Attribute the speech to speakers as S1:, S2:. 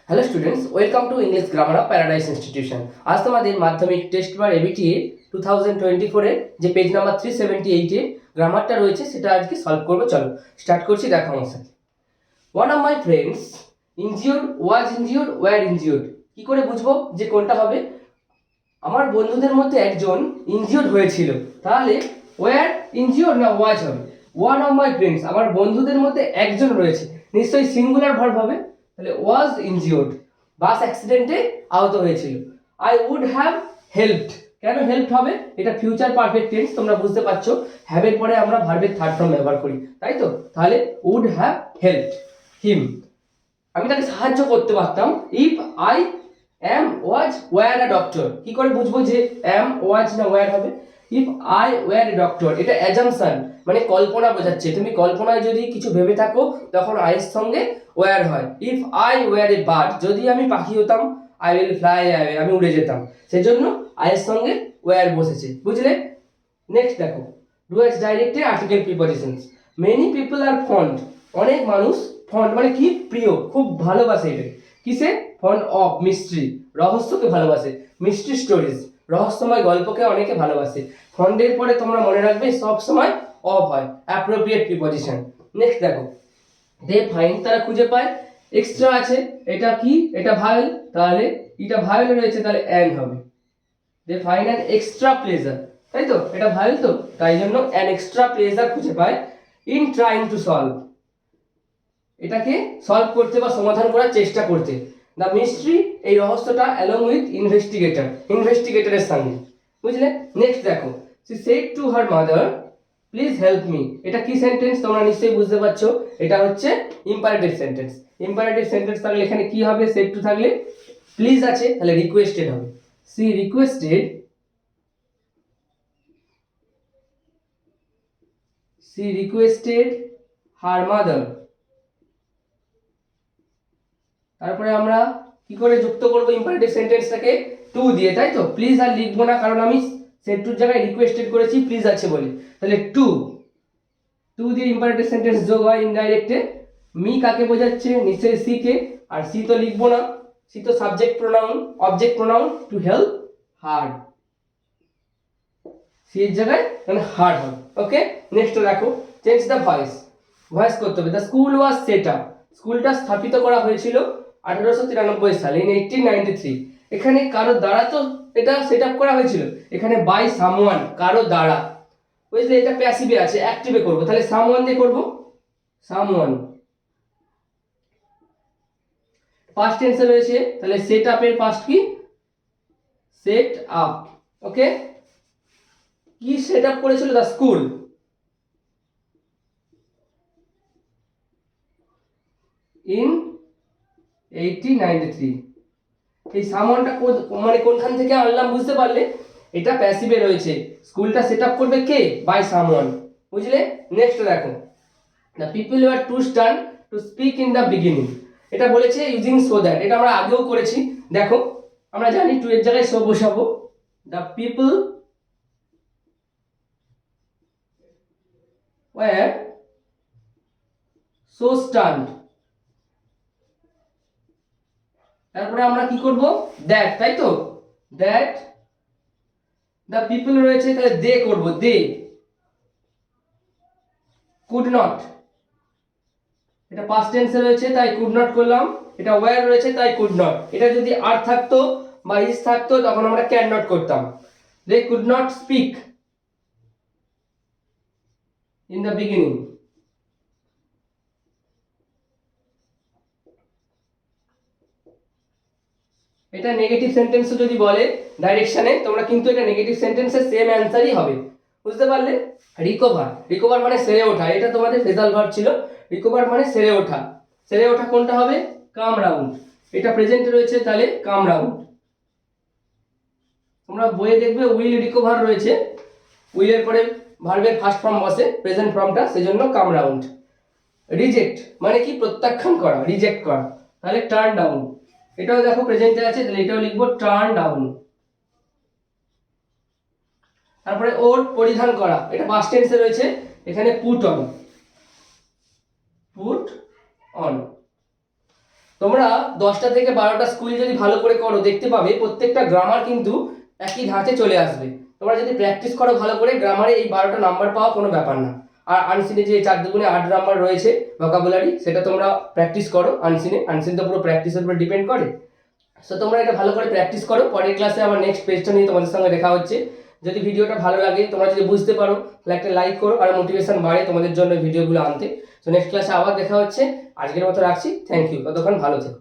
S1: Hello students, welcome to English grammar of paradise institution. আজ তোমাদের মাধ্যমিক টেস্ট বার ABTA 2024-এর যে পেজ নাম্বার 378-এ গ্রামারটা রয়েছে সেটা আজকে সলভ করবো। চলো স্টার্ট করছি, দেখো আমার সাথে। One of my friends injured, was injured, were injured. কি করে বুঝবো যে কোনটা হবে? আমার বন্ধুদের মধ্যে একজন ইনজিওর্ড হয়েছিল, তাহলে ওয়্যার ইনজিওর্ড না ওয়াজ হবে? ওয়ান অফ মাই ফ্রেন্ডস, আমার বন্ধুদের মধ্যে একজন রয়েছে, নিশ্চয়ই সিঙ্গুলার ভার্ব হবে, তাহলে ওয়াজ ইনজিওর্ড, বাস অ্যাক্সিডেন্টে আহত হয়েছিল। আই উড হ্যাভ হেল্পড, কেন হেল্প হবে? এটা ফিউচার পারফেক্ট টেন্স, তোমরা বুঝতে পারছো হ্যাভের পরে আমরা ভার্বের থার্ড ফর্ম ব্যবহার করি, তাই তো? তাহলে উড হ্যাভ হেল্পড হিম, আমি তাকে সাহায্য করতে পারতাম। If I am was were a doctor, কি করে বুঝবো যে am was না were হবে? if I were a doctor, এটা অ্যাজাম্পশন, মানে কল্পনা বোঝাচ্ছে। তুমি কল্পনায় যদি কিছু ভেবে থাকো তখন I এর সঙ্গে were হয়। if I were a bird, যদি আমি পাখি হতাম, I will fly away, আমি উড়ে যেতাম, সেজন্য I এর সঙ্গে were বসেছে, বুঝলে? নেক্সট দেখো, ডুয়ার্স ডাইরেক্টে article prepositions. Many people are fond, অনেক মানুষ, ফন্ড মানে কি? প্রিয়, খুব ভালোবাসে। এটা কিসে? ফন্ড অফ মিস্ট্রি, রহস্যকে ভালোবাসে। মিস্ট্রি স্টোরিজ, রহস্যময় গল্পকে অনেকে ভালোবাসে। ফন্ডের পরে তোমরা মনে রাখবে সব সময় অফ হয়, অ্যাপ্রোপ্রিয়েট প্রিপজিশন। নেক্সট দেখো, দে ফাইন্ড, তারা খুঁজে পায়। এক্সট্রা আছে, এটা কি? এটা ভায়েল, তাহলে এটা ভায়েল রয়েছে, তাহলে অ্যান হবে। They find an extra pleasure, তাই তো? এটা ভায়েল তো, তাই জন্য অ্যান এক্সট্রা প্লেজার খুঁজে পায় ইন ট্রাইং টু সলভ, এটাকে সলভ করতে বা সমাধান করার চেষ্টা করতে। দ্য মিস্ট্রি, এই রহস্যটা, অ্যালং উইথ ইনভেস্টিগেটর, ইনভেস্টিগেটরের সঙ্গে, বুঝলে? নেক্সট দেখো, she said to her mother please help me, এটা কি সেন্টেন্স তোমরা নিশ্চয়ই বুঝতে পারছো, এটা হচ্ছে ইম্পারেটিভ সেন্টেন্স। ইম্পারেটিভ সেন্টেন্স থাকলে এখানে কি হবে? সেড টু থাকলে প্লিজ আছে, তাহলে রিকোয়েস্টেড হবে। She requested, she requested her mother, তারপরে আমরা কি করে যুক্ত করব ইম্পারেটিভ সেন্টেন্সটাকে? টু দিয়ে, তাই তো? প্লিজ আর লিখবো না, কারণ আমি সেড টুর জায়গায় রিকোয়েস্টেড করেছি, প্লিজ আছে বলে, তাহলে টু, টু দিয়ে ইম্পারেটিভ সেন্টেন্স যোগ হয় ইনডাইরেক্টে। মি কাকে বোঝাচ্ছে? নিশ্চয়ই সি কে, আর সি তো লিখবো না, সি তো subject pronoun, object pronoun, to help her, she এর জায়গায় মানে হার্ড হবে। ওকে, নেক্সট দেখো, চেঞ্জ দ্য ভয়েস, ভয়েস করতে হবে। The school was set up, স্কুলটা স্থাপিত করা হয়েছিল 1893 সালে, ইন 1893। এখানে কারো দ্বারা তো এটা সেট আপ করা হয়েছিল, এখানে বাই সামওয়ান, কারো দ্বারা, বুঝলে? এটা প্যাসিভে আছে, অ্যাক্টিভে করব, তাহলে সামওয়ান দিয়ে করব, সামওয়ান। পাস্ট টেন্সে রয়েছে, তাহলে সেট আপের পাস্ট কি? Set up. ওকে, কি সেট আপ করেছিল? The school, in 1893। এই সামওয়ানটা মানে কোনখান থেকে আনলাম বুঝতে পারলে? এটা প্যাসিভে রয়েছে, স্কুলটা সেট আপ করবে কে? বাই সামওয়ান, বুঝলে? নেক্সট দেখো, the people were too stunned to speak in the beginning, এটা বলেছে ইউজিং সো দ্যাট, এটা আমরা আগেও করেছি। দেখো, আমরা জানি টু এর জায়গায় সো বসাবো। The people war so stand, তারপরে আমরা কি করব? দ্যাট, তাই তো? দ্যাট দ্য পিপল রয়েছে, তাহলে দে করব, দে কুড নট, এটা পাস্ট টেন্সে রয়েছে তাই কুড নট করলাম। এটা ওয়্যার রয়েছে তাই কুড নট। এটা যদি আর থাকতো বা ইজ থাকতো তখন আমরা ক্যান নট করতাম। They could not speak in the beginning. এটা নেগেটিভ সেন্টেন্সও যদি বলে ডাইরেকশনে, তোমরা কিন্তু এটা নেগেটিভ সেন্টেন্সের সেম অ্যান্সারই হবে, বুঝতে পারলে? রিকভার, রিকভার মানে সেরে ওঠা, এটা তোমাদের ফেজাল ভার্ব ছিল। রিকভার মানে সেরে ওঠা, সেরে ওঠা কোনটা হবে? কাম রাউন্ড, এটা প্রেজেন্টে রয়েছে, তাহলে কাম রাউন্ড। তোমরা বইয়ে দেখবে উইল রিকভার রয়েছে, উইলের পরে ভার্বের ফার্স্ট ফর্ম বসে, প্রেজেন্ট ফর্মটা, সেজন্য কাম রাউন্ড। রিজেক্ট মানে কি? প্রত্যাখ্যান করা, রিজেক্ট করা, তাহলে টার্ন ডাউন, এটাও দেখো প্রেজেন্টে আছে, তাহলে এটাও লিখবো টার্ন ডাউন। তারপরে ওর পরিধান করা, এটা পাস্ট টেন্সে রয়েছে, এখানে পুট অন, পুট অন। তোমরা 10টা থেকে 12টা স্কুল যদি ভালো করে করো দেখতে পাবে প্রত্যেকটা গ্রামার কিন্তু একই ধাঁচে চলে আসবে। তোমরা যদি প্র্যাকটিস করো ভালো করে গ্রামারে এই 12টা নাম্বার পাওয়া কোনো ব্যাপার না। আর আনসিনে যে 4 দুগুণে 8 নাম্বার রয়েছে ভোকাবুলারি, সেটা তোমরা প্র্যাকটিস করো আনসিন তো পুরো প্র্যাকটিসের উপর ডিপেন্ড করে। সো তোমরা এটা ভালো করে প্র্যাকটিস করো। পরের ক্লাসে আবার নেক্সট পেজটা নিয়ে তোমাদের সঙ্গে দেখা হচ্ছে। যদি ভিডিওটা ভালো লাগে, তোমরা যদি বুঝতে পারো তাহলে একটা লাইক করো, আর মোটিভেশন বাড়ে তোমাদের জন্য ভিডিওগুলো আনতে। তো নেক্সট ক্লাসে আবার দেখা হচ্ছে। আজকের মতো রাখছি, থ্যাংক ইউ, ততক্ষণ ভালো থেকো।